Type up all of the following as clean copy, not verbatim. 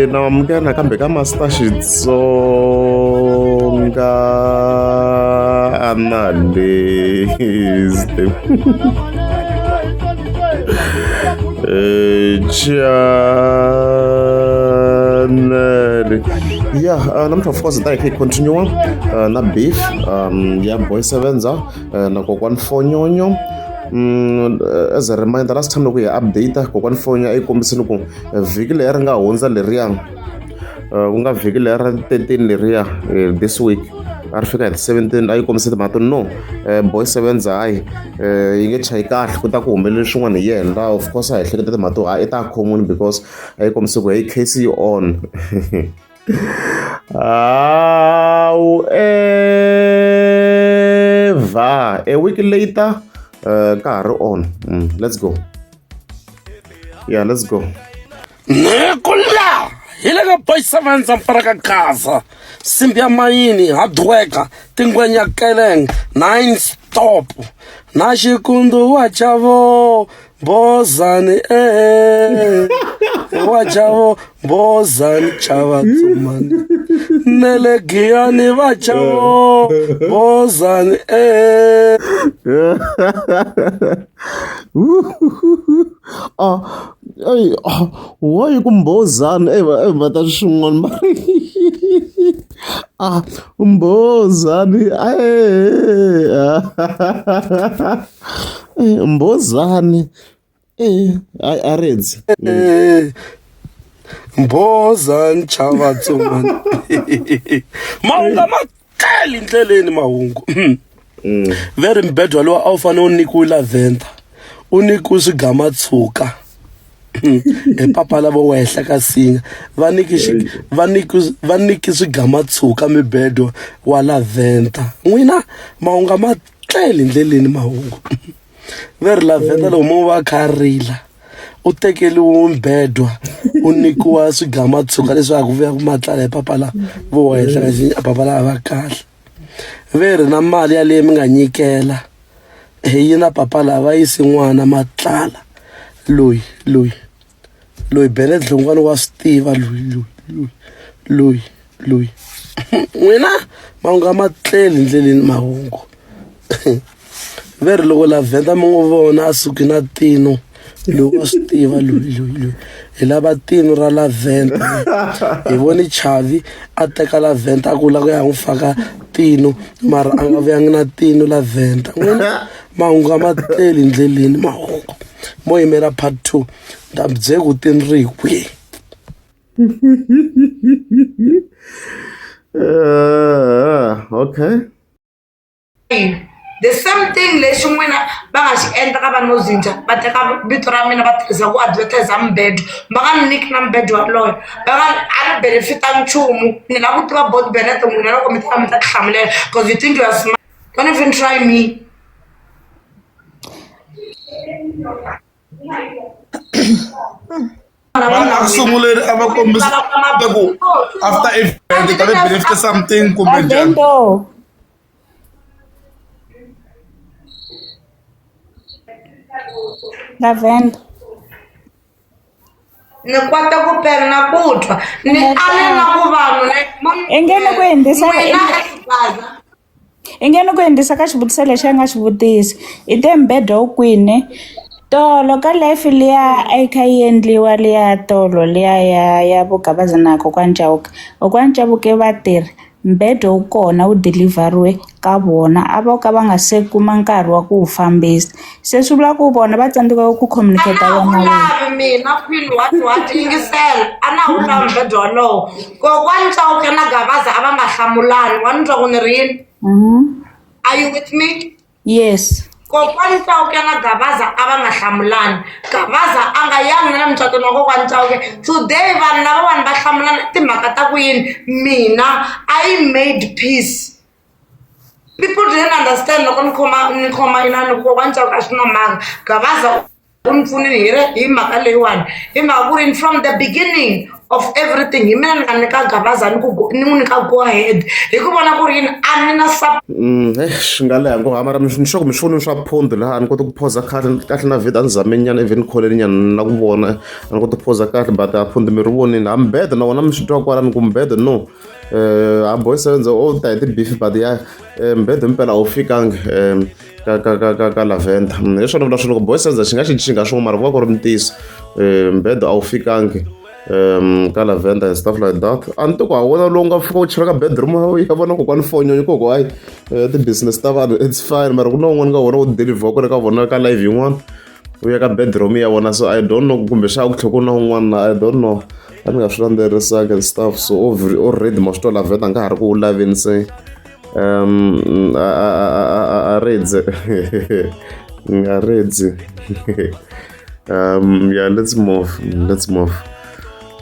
Namkela kambe ka Master Xitsonga analyst channel. Yeah, namuhla of course ta hi continue na beef ya Boy Sevenza na kokwani Fonyonyo. As a reminder, last time loko hi update kokwani Fonyo a yi kombisini ku vhiki leri nga hundza leriya ku nga vhiki leri ra 13 leriya this week a ri fika hi 17 a yi kombise timhaka no Boy Sevenza hayi yi nge chayi kahle ku ta ku humeleli swin'wana hi yena of course a hi hleketa timhaka to i ta common because a yi kombise ku hey case yi on however a week later ka ha ri on. Let's go. Yeah, let's go. Nekula hilega Boy Sevenza mparaka kaza Simbia Mayini hard worker tingwenya keleng 9 stop na xikundu wa chavo bozani wa chavo bozani chava tsumani nele giyani va chavo bozani why kumbozani mata swin'wana mbozani mbozani a redzi mbozani chava tsumani mahungu makali ndleleni mahungu very mbedwa lowa a wu fanele u nyikiwe lavenda u nyikiwe swigamatsuka papa lavo wehla ka singa va niki swigamatsuka mibedwa wa lavenda n'wina mahungu ma tlele ndleleni mahungu very lavenda loko mo va kharila u tekeliwe mbedwa u nikiwa swigamatsuka leswaku vuya ku matlala hi papa lavo wehla ka singa papa lava kahle very na mali ya leyi mi nga nyikela yi na papa lava yisi n'wana matlala loyi Bennett Dlungwane wa stiva loyi n'wina mahungu ma tleli ndleleni mahungu very loko lavenda mi n'wi vona a suki na tino loyi wa stiva loyi hi lava tino ra lavenda hi voni chavi a teka lavenda a ku la ku ya n'wi faka tino mara a nga vuyangi na tino lavenda n'wina mahungu ma tleli ndleleni mahungu mo yimela part 2 ndabye ku tinri kwi okay the same thing leswi n'wina va nga xi endla ka vanhu vo zinja va teka vito ra mina va tirhisa ku advertise mbedo va nga ni nyiki na mbedo waloyo va nga a ni benefita nchumu ni lava ku tiva both Bennett n'wina loko mi ta mi ta tihlamulela because you think you are smart. Don't even try me. Sunguleni a va kombisa ku after event ta ve benefit something kumbe njhani Lavenda ni kota ku pela na ku twa ni ale na ku vanhu engene ku endlisa ka xivutiso lexi a nga xi vutisi i te mbedwa wu kwini tolo ka life liya a yi kha yi endliwa liya tolo liya ya vugabaza na kokwani Chauke vatirhi mbedwa wu kona wu deliveriwe ka vona a va ka va nga se kuma nkarhi wa ku wu fambisa se swi vula ku vona va tsandzeka ku communicate vona mina queen what yingisela a na wu lavi mbedwa walowo kokwani Chauke na Gavaza a va nga hlamulani wa ni twa ku ni ri yini are you with me? Yes. Kokwani Chauke na Gavaza a va nga hlamulani Gavaza a nga yangi na mucatweni wa kokwani Chauke today vanhu lava vanhu va hlamulana timhaka ta ku yini mina I made peace. People didn't understand loko ni khoma inani kokwani Chauke a swi na mhaka Gavaza u ni pfunile hi mhaka leyiwani hi mhaka ku ri from the beginning of everything hi mina ni nga nyika Gabaza ni n'wi nyika go ahead hi ku vona ku ri yini a ni na swi nga leha ngopfu mara ni sure ku mi swivoni swa phondo laha a ni koti ku phoza kahle na video a ni zame nyana even kholeni nyana na ku vona a ni koti ku phoza kahle but a phondo mi ri vonini a mbedo na wona mi swi twa kwalani ku mbedo no a Boy7 o ta hi ti-beef but ya mbedo mpela a wu fikangi ka Lavender hi swona vula swilo loko Boy7 xi nga xincinga swin'we mara ku va ku ri ntiyiso mbedo a wu fikangi ka Lavender and stuff like that a ni to ku a wona lowu nga fika u chela ka bedroom ya vona kokwani fonyonyo koko hayi ti-business ta vanhu it's fine mara ku na wun'wana ka vona u deliver kwale ka vona ka live yin'wana u ya ka bedroom ya vona so I don't know kumbe xa ku tlhela ku na wun'wana I don't know a ni nga swi landzelerisanga and stuff so already ma swi twa Lavender a nga ha ri ku wu laveni se a redze nga redzi yeah let's move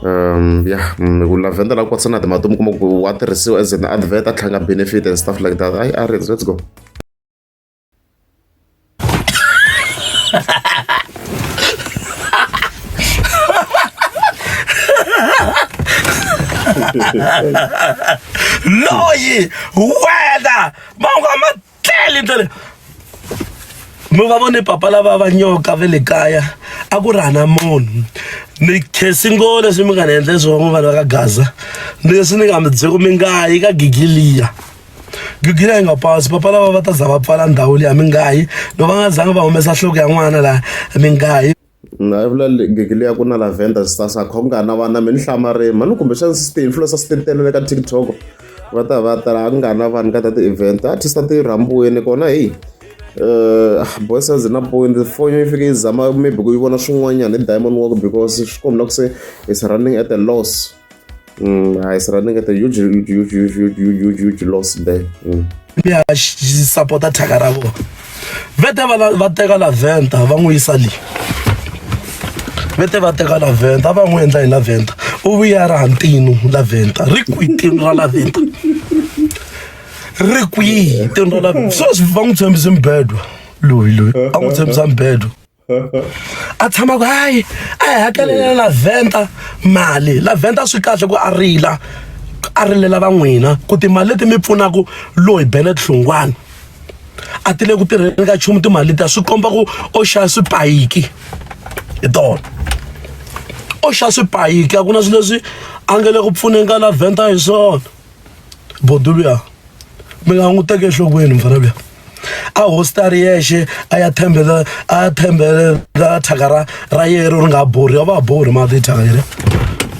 ku Lavender la ku kwatisa na timati mi kuma ku wa tirhisiwa as an advert a tlhanga benefit and stuff like that a redzi let's go loyi wena manga matleli ndlela mi va vone papa lava va nyoka ve le kaya a ku rhana munhu ni khesingo leswi mi nga ni endle swona vanhu va ka Gaza leswi ni nga mi byela ku mi nga yi ka Gigiliya yi nga pasi papa lava va ta za va pfala ndhawu liya mi nga yi loko va nga zanga va humesa nhloko ya n'wana laha mi nga yi na vula Gigiliya ku na Lavender sasa kha ku nga na vana mi ni hlamarimi mani kumbe xana ti-influencer ti telele ka TikTok va ta a ku nga na vanhu ka ta ti-event artist a ti rhambiweni kona hey Boy7 na point fonyo yi fike yi zama maybe ku yi vona swin'wanyana hi Diamond Walk because swi kombela ku se is running at a loss is running at a huge loss there ya support thaka ra vona vete va teka Lavender va n'wi yisa le vete va teka Lavender va n'wi endla hi Lavender u vuya ra ntino Lavender ri kwitini ra Lavender ri kwitini ra Lavender so va n'wi tshembisa mbedo loyi a n'wi tshembisa mbedo a tshama ku hayi a hi hakelela Lavender mali Lavender swi kahle ku a rilela va n'wina ku timali leti mi pfunaka loyi Bennett Hlungwane a ti le ku tirheni ka nchumu timali letiya swi komba ku o xava swipayiki hi tona o xava swipayiki a ku na swilo leswi a nge le ku pfuneni ka Lavender hi swona bodu luya mi nga n'wi teki enhlokweni mfana luya a hostari yexe a ya thembela thaka ra yero ri nga borhi a va borhi mati thaka yere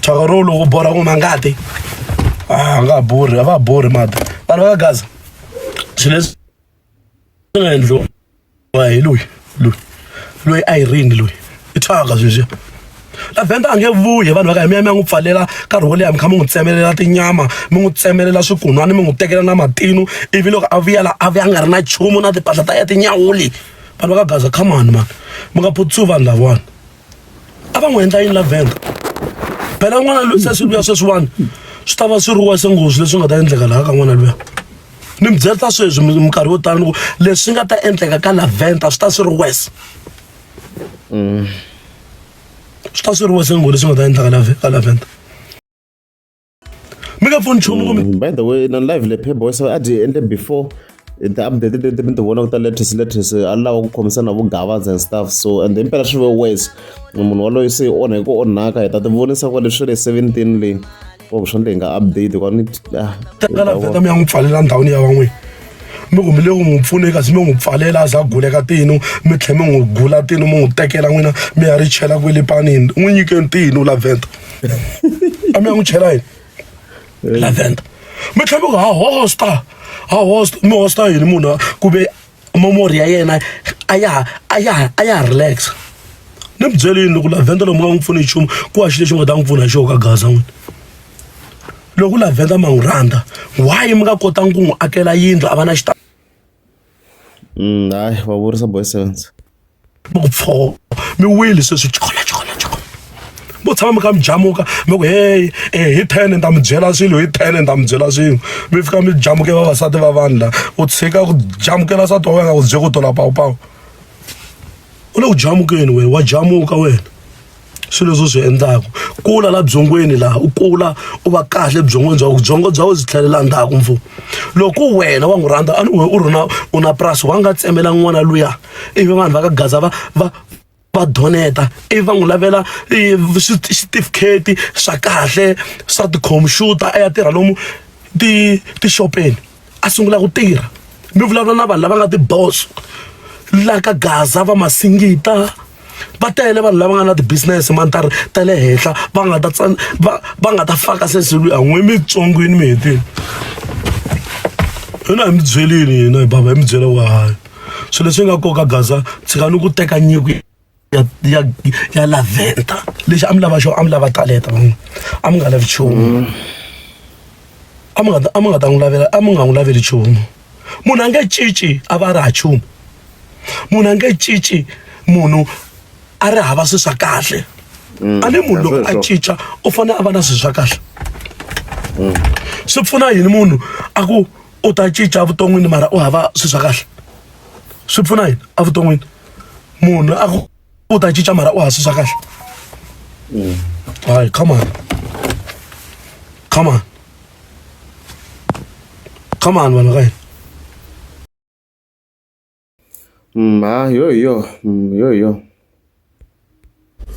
thaka ro loko borha ku mangati a nga borhi a va borhi mati vanhu va ka Gaza swilo leswi nga endliwa hi loyi a yi rini loyi i thaka sweswiya Lavender a nge vuyi vanhu va ka mi ya n'wi pfalela nkarhi wo leha mi kha mi n'wi tsemelela tinyama mi n'wi tsemelela swikun'wana mi n'wi tekela na matinu ivi loko a vuya a nga ri na nchumu na timpahla ta ya tinyawuli vanhu va ka Gaza come on man mi nga putsu vanhu lavawani a va n'wi endla yini Lavender phela n'wana loyi se swi luya sweswiwani swi ta va swi ri wase nghozi leswi nga ta endleka laha ka n'wana luya ni mi byela ta sweswi minkarhi yo tala loko leswi nga ta endleka ka Lavender swi ta swi ri wese swi ta swi ri wese nghozi leswi nga ta endleka ka Lavender mi nga pfuni nchumu kumbe by the way na live le Playboy so a dyi endle before the update leti mi ti vona ku ta latest a lava ku khomisa na vugavazi and stuff so and then mpela swi ve wes munhu waloyi se i onha hi ku onhaka hi ta ti vonisa kwale swi ri 17 leyi ku swa ndle hi nga update kwani teka Lavender mi ya n'wi pfalela ndhawini ya van'wini mi ku mi le ku n'wi pfune kasi mi n'wi pfalela a za gule ka tinu mi tlhela mi n'wi gula tinu mi n'wi tekela n'wina mi ya ri chela kwele panini n'wi nyikeni tinu Lavender a mi ya n'wi chela yini Lavender mi tlhela mi ku ha hosta mi hosta yini munhu kumbe memory ya yena a ya relax ni mi byele yini loko Lavender loko mi nga n'wi pfuni nchumu ku wa xi lexi mi nga ta n'wi pfuna hi xona ka Gaza n'wina loko Lavender ma n'wi rhandza why mi nga kotangi ku n'wi akela yindlu a va na xita hayi va vurisa Boy7 mi ku pfo mi wile sweswi chokola mo tshama mi kha mi jamuka mi ku hey hi 10 ni ta mi byela swilo hi 10 ni ta mi byela swilo mi fika mi jamuke vavasati va vanhu la u tshika ku jamukela nsati wa wena nga ku bye ku tola pawupawu u le ku jamukeni wena wa jamuka wena swilo leswi swi endlaku kula la byongweni laha u kula u va kahle byongweni bya byongo bya byi tlhelela ndzhaku mfu loko wena wa n'wi rhandza a u na purasi wa nga tsemela n'wana luya ivi vanhu va ka Gaza va doneta ivi va n'wi lavela xitifiketi swa kahle swa tikhompyuta a ya tirha lomu tixopeni a sungula ku tirha mi vulavula na vanhu lava nga tiboso la ka Gaza va masingita va tele vanhu lava nga na ti-business mantari ta le henhla va nga ta faka sense luya n'we mitsongwini mi hetini hina hi mi byelini hina hi bava hi mi byela wa hayi swilo leswi nga koka Gaza tshikani ku teka nyiko ya laventa lexi a mi lava xo a mi lava taleta van'we a mi nga lavi nchumu a mi nga n'wi laveli nchumu munhu a nge cinci a va ri ha nchumu munhu a nge cinci munhu a ri hava swilo swa kahle a ni munhu loko a cinca u fanele a va na swilo swa kahle swi pfuna yini munhu a ku u ta cinca vuton'wini mara u hava swilo swa kahle swi pfuna yini a vuton'wini munhu a ku u ta cinca mara u hava swilo swa kahle hayi come on vanhu ka hina yo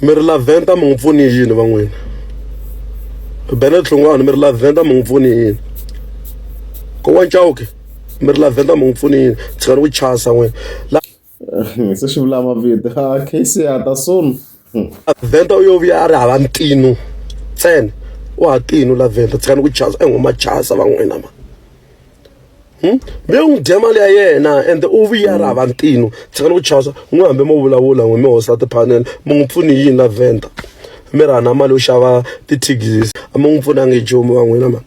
mi ri la venta mi n'wi pfuni yini van'wina bene tlhongwana mi ri la venta mi n'wi pfuni yini ko wa Chauke mi ri la venta mi n'wi pfuni yini tshikani ku chasa n'wina se swi vula mavito case ya ta soon venta u yo vuya a ri hava ntino ntsena u ha tino la venta tshikani ku chasa en'wama chasa van'wina ma mi n'wi dya mali ya yena ende u vuya a ri hava ntino tshikani ku chasa n'wi hambi mo vulavula n'wi mi hosa tiphanele mi n'wi pfuni yini la venta mi ri hana mali yo xava ti-taxis a mi n'wi pfunangi nchumu van'wina ma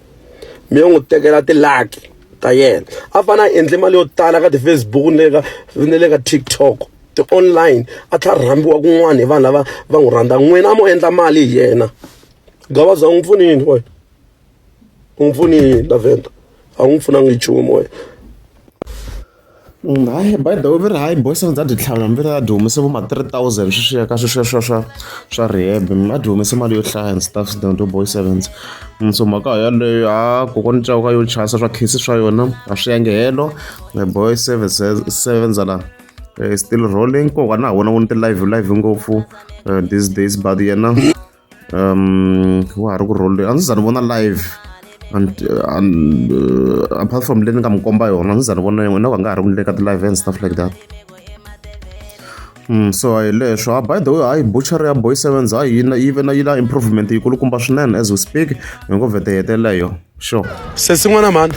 mi yo n'wi tekela tilaki ta yena a fane a endli mali yo tala ka ti-Facebook ni le ka TikTok ti-online a tlha rhambiwa kun'wana hi vanhu lava va n'wi rhandza n'wina a mo endla mali hi yena Gabaza u n'wi pfuni yini wena u n'wi pfuni yini la venta a n'wi pfunangi nchumu wena hayi by the way vi ri hayi Boys7 a dyi tlhavela mi ri a dyi humese vo ma 3000 sweswiya ka sweswo swa rehab a dyi humese mali yo hlaya and stuff to Boys7 so mhaka yaleyo kokwana Chauke yo chasa swa cases swa yona a swi yange helo Boys7 la still rolling ko na vona ti-live ngopfu these days but yena wa ha ri ku roll a ndzi za ni vona live and apart from learning ka mukomba yona ndzi za ni vona yena ka nga ha ri ku le ka ti-live and stuff like that so hi leswo by the way hayi butchery ya Boys7 yi na improvement yikulukumba swinene as we speak hi ngo vhete heteleyo sure sesin'wana mani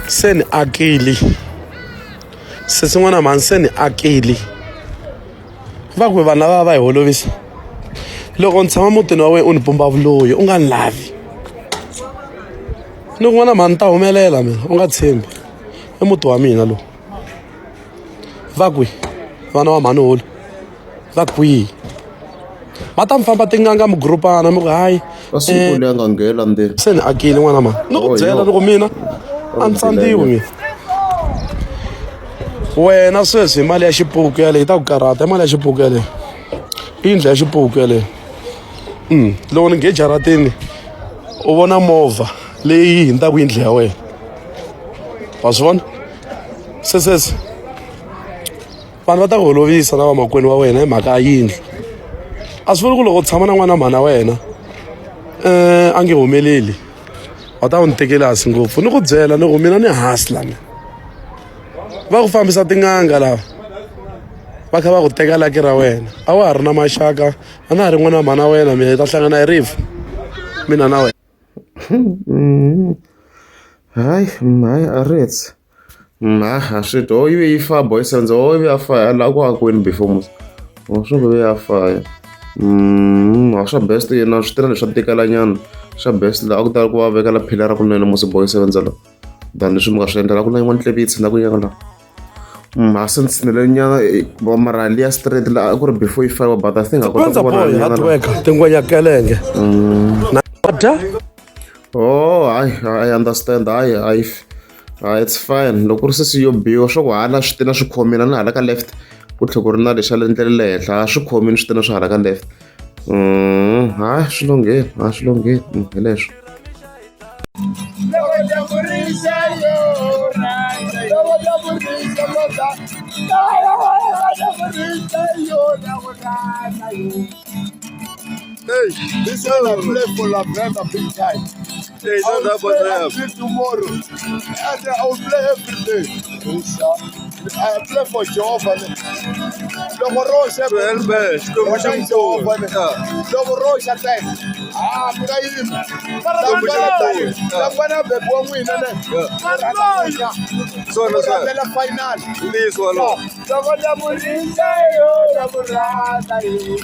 se ni akili sesin'wana mani se ni akili va ku vanhu lava va hi holovisa loko ni tshama mutini wa wena u ni pumba vuloyi u nga ni lavi ni kun'wana mani ta humelela mina u nga tshembi i muti wa mina lowu va kwi vana va mhani holi va kwihi va ta mi famba tinganga migurupana mi ku hayi asiku leyi nga nghena ndzeni se ni akile n'wana mani ni ku byela ni ku mina a ni tsandziwi mina wena sweswi hi mali ya xipuku yaleyi ta ku karhata hi mali ya xipuku yaleyi i yindlu ya xipuku yaleyi loko ni nge jaratini u vona movha leyi hindzaku yindlu ya wena wa swi vona swesweswi vanhu va ta ku holovisa na vamakwenu wa wena hi mhaka ya yindlu a swi vuli ku loko u tshama na n'wana mhana wena a nge humeleli va ta ku ni tekeli hansi ngopfu ni ku byela ni ku mina ni hansi la mina va ku fambisa tinganga lava va kha va ku teka laki ra wena a wa ha ri na maxaka a na ha ri n'wana wa mhana wena mina hi ta hlangana hi rifu mina na wena hayi a ritsi a swi twi o ivi yi fa Boys7 o ivi a faya laha ku akweni before mos swi ku ve ya faya a swa best yena swi tirha leswi a tekelanyana swa best laha a ku tala ku va vekela phila ra kunene mos Boys7 la than leswi mi nga swi endlela ku na yin'wana tlevi yi tshinda ku nyaka laha a se ni tshinele nyana mara liya straight laha a ku ri before yi fayiwa but I think a kota ku vona hard worker tingwenya kelenge I understand hayi it's fine loko ri se siyo biwa swa ku hala swi tina swi khomina na hala ka left ku tlhela ku ri na lexi a endlele le henhla a swi khomini swi tina swi hala ka left Hayi swi lunghile, swi lunghile hi leswo. Hey, this one I play for La Brenda big time. Hey, I will play until tomorrow. And I will play every day. I play for Jehovah. Logo Rocha, Logo Rocha time. Mkaim. Labana bebo mwina ne. So no la final. This one. Logo da murinda yo, da burana yo.